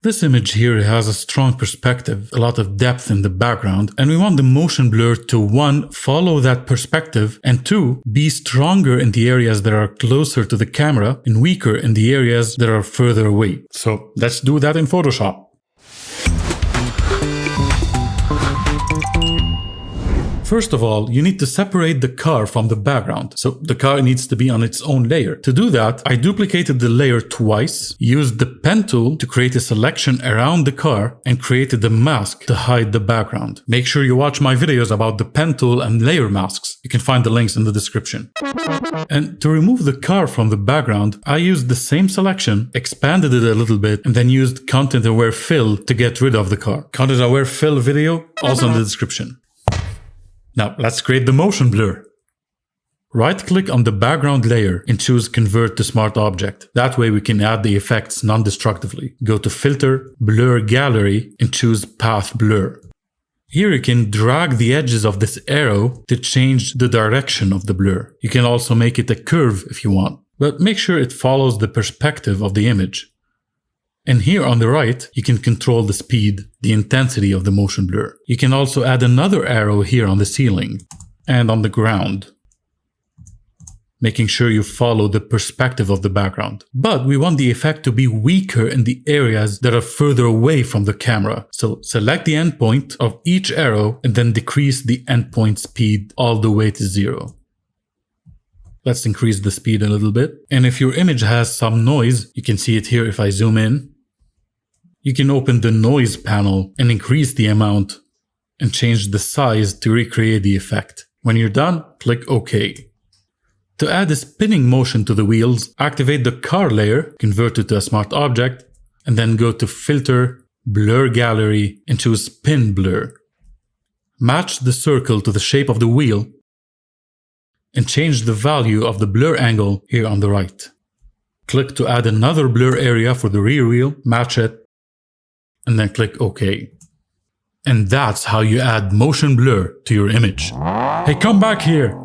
This image here has a strong perspective, a lot of depth in the background, and we want the motion blur to 1. Follow that perspective, and 2. Be stronger in the areas that are closer to the camera and weaker in the areas that are further away. So let's do that in Photoshop. First of all, you need to separate the car from the background. So the car needs to be on its own layer. To do that, I duplicated the layer twice, used the pen tool to create a selection around the car, and created a mask to hide the background. Make sure you watch my videos about the pen tool and layer masks. You can find the links in the description. And to remove the car from the background, I used the same selection, expanded it a little bit, and then used Content Aware Fill to get rid of the car. Content Aware Fill video, also in the description. Now let's create the motion blur. Right-click on the background layer and choose Convert to Smart Object. That way we can add the effects non-destructively. Go to Filter, Blur Gallery, and choose Path Blur. Here you can drag the edges of this arrow to change the direction of the blur. You can also make it a curve if you want, but make sure it follows the perspective of the image. And here on the right, you can control the speed, the intensity of the motion blur. You can also add another arrow here on the ceiling and on the ground, making sure you follow the perspective of the background. But we want the effect to be weaker in the areas that are further away from the camera. So select the endpoint of each arrow and then decrease the endpoint speed all the way to 0. Let's increase the speed a little bit. And if your image has some noise, you can see it here if I zoom in. You can open the noise panel and increase the amount and change the size to recreate the effect. When you're done, click OK. To add a spinning motion to the wheels, activate the car layer, convert it to a smart object, and then go to Filter, Blur Gallery, and choose Spin Blur. Match the circle to the shape of the wheel and change the value of the blur angle here on the right. Click to add another blur area for the rear wheel, match it, and then click OK. And that's how you add motion blur to your image. Hey, come back here!